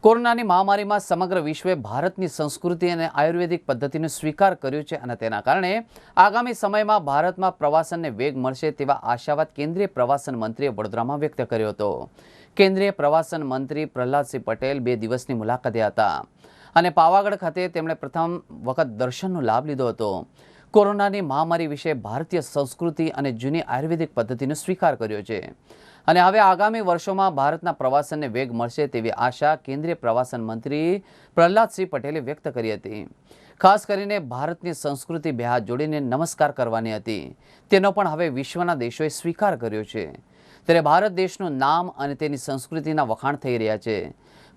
કોરોનાની મહામારીમાં સમગ્ર વિશ્વે ભારતની સંસ્કૃતિ અને આયુર્વેદિક પદ્ધતિનો સ્વીકાર કર્યો છે અને તેના કારણે આગામી સમયમાં ભારતમાં પ્રવાસનને વેગ મળશે તેવા આશાવાદ કેન્દ્રીય પ્રવાસન મંત્રીએ વડોદરામાં વ્યક્ત કર્યો હતો। કેન્દ્રીય પ્રવાસન મંત્રી પ્રહલાદસિંહ પટેલ 2 દિવસની મુલાકાતે હતા અને પાવાગઢ ખાતે તેમણે પ્રથમ વખત દર્શનનો લાભ લીધો હતો। કોરોનાની મહામારી વિશે ભારતીય સંસ્કૃતિ અને જૂની આયુર્વેદિક પદ્ધતિનો સ્વીકાર કર્યો છે અને હવે આગામી વર્ષોમાં ભારતના પ્રવાસનને વેગ મળશે તેવી આશા કેન્દ્રીય પ્રવાસન મંત્રી પ્રહલાદસિંહ પટેલે વ્યક્ત કરી હતી। ખાસ કરીને ભારતની સંસ્કૃતિ બે હાથ જોડીને નમસ્કાર કરવાની હતી, તેનો પણ હવે વિશ્વના દેશોએ સ્વીકાર કર્યો છે। ત્યારે ભારત દેશનું નામ અને તેની સંસ્કૃતિના વખાણ થઈ રહ્યા છે।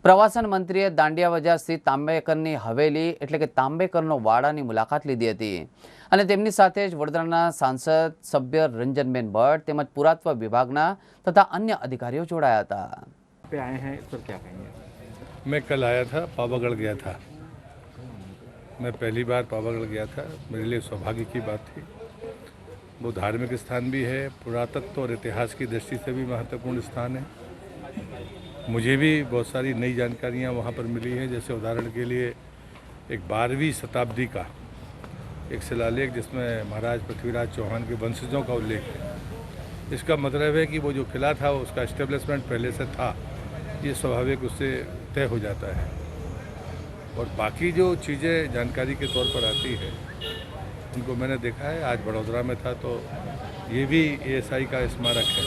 પ્રવાસન મંત્રીએ દાંડિયા બજાર સ્થિત તાંબેકરની હવેલી એટલે કે તાંબેકરનો વાડાની મુલાકાત લીધી હતી અને તેમની સાથે જ વડોદરાના સાંસદ સભ્ય રંજનબેન ભટ્ટ તેમજ પુરાતત્વ વિભાગના तथा अन्य अधिकारियों जोड़ाया था। पे आए हैं इस पर क्या कहेंगे? मैं कल आया था, पावागढ़ गया था। मैं पहली बार पावागढ़ गया था, मेरे लिए सौभाग्य की बात थी। वो धार्मिक स्थान भी है, पुरातत्व और इतिहास की दृष्टि से भी महत्वपूर्ण स्थान है। मुझे भी बहुत सारी नई जानकारियाँ वहाँ पर मिली हैं। जैसे उदाहरण के लिए एक 12वीं शताब्दी का एक शिलालेख जिसमें महाराज पृथ्वीराज चौहान के वंशजों का उल्लेख है। इसका मतलब है कि वो जो किला था उसका एस्टेब्लिशमेंट पहले से था, ये स्वाभाविक उससे तय हो जाता है। और बाकी जो चीज़ें जानकारी के तौर पर आती है उनको मैंने देखा है। आज बड़ौदरा में था तो ये भी एएसआई का स्मारक है।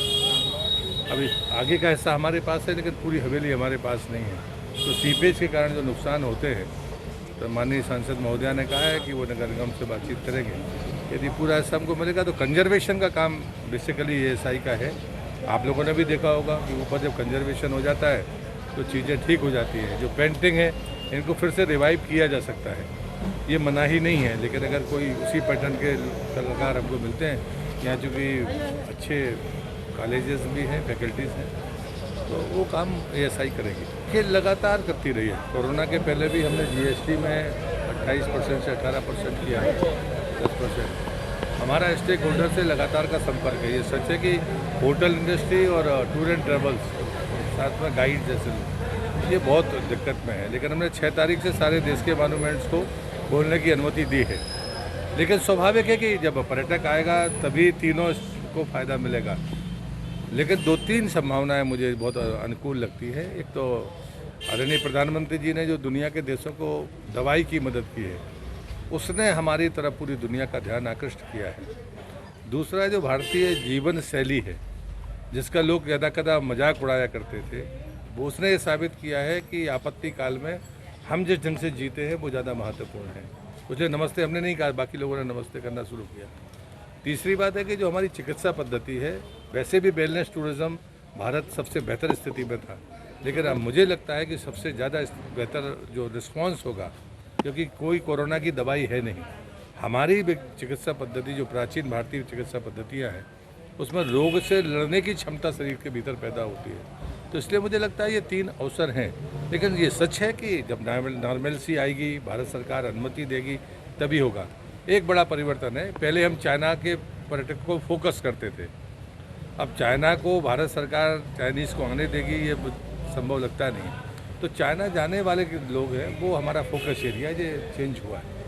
अभी आगे का हिस्सा हमारे पास है लेकिन पूरी हवेली हमारे पास नहीं है, तो सीपेज के कारण जो नुकसान होते हैं तो माननीय सांसद महोदया ने कहा है कि वो नगर निगम से बातचीत करेंगे। यदि पूरा हिस्सा हमको मिलेगा तो कंजर्वेशन का काम बेसिकली एएसआई का है। आप लोगों ने भी देखा होगा कि ऊपर जब कंजर्वेशन हो जाता है तो चीज़ें ठीक हो जाती है। जो पेंटिंग है इनको फिर से रिवाइव किया जा सकता है, ये मनाही नहीं है। लेकिन अगर कोई उसी पैटर्न के कलाकार हमको मिलते हैं, यहाँ चूँकि अच्छे कॉलेजेस भी हैं, फैकल्टीज़ हैं, तो वो काम एएसआई करेगी। ये लगातार करती रही है। कोरोना के पहले भी हमने जीएसटी में 28% से 18% किया है, 10%। हमारा स्टेक होल्डर से लगातार का संपर्क है। ये सच है कि होटल इंडस्ट्री और टूर एंड ट्रेवल्स साथ में गाइड जैसे लोग ये बहुत दिक्कत में है, लेकिन हमने 6 तारीख से सारे देश के मॉन्यूमेंट्स को खोलने की अनुमति दी है। लेकिन स्वाभाविक है कि जब पर्यटक आएगा तभी तीनों को फ़ायदा मिलेगा। लेकिन 2-3 संभावनाएं मुझे बहुत अनुकूल लगती है। एक तो आदरणीय प्रधानमंत्री जी ने जो दुनिया के देशों को दवाई की मदद की है, उसने हमारी तरफ पूरी दुनिया का ध्यान आकृष्ट किया है। दूसरा जो भारतीय जीवन शैली है, जिसका लोग ज़्यादा कदा मजाक उड़ाया करते थे, वो उसने ये साबित किया है कि आपत्ति काल में हम जिस ढंग से जीते हैं वो ज़्यादा महत्वपूर्ण है। उसने नमस्ते हमने नहीं कहा, बाकी लोगों ने नमस्ते करना शुरू किया। तीसरी बात है कि जो हमारी चिकित्सा पद्धति है, वैसे भी वेलनेस टूरिज़्म भारत सबसे बेहतर स्थिति में था, लेकिन अब मुझे लगता है कि सबसे ज़्यादा बेहतर जो रिस्पॉन्स होगा, क्योंकि कोई कोरोना की दवाई है नहीं। हमारी चिकित्सा पद्धति जो प्राचीन भारतीय चिकित्सा पद्धतियाँ हैं, उसमें रोग से लड़ने की क्षमता शरीर के भीतर पैदा होती है। तो इसलिए मुझे लगता है ये 3 अवसर हैं। लेकिन ये सच है कि जब नॉर्मलसी आएगी, भारत सरकार अनुमति देगी, तभी होगा। एक बड़ा परिवर्तन है, पहले हम चाइना के पर्यटक को फोकस करते थे, अब चाइना को भारत सरकार चाइनीज़ को आने देगी ये संभव लगता नहीं। तो चाइना जाने वाले लोग हैं वो हमारा फोकस एरिया ये चेंज हुआ है।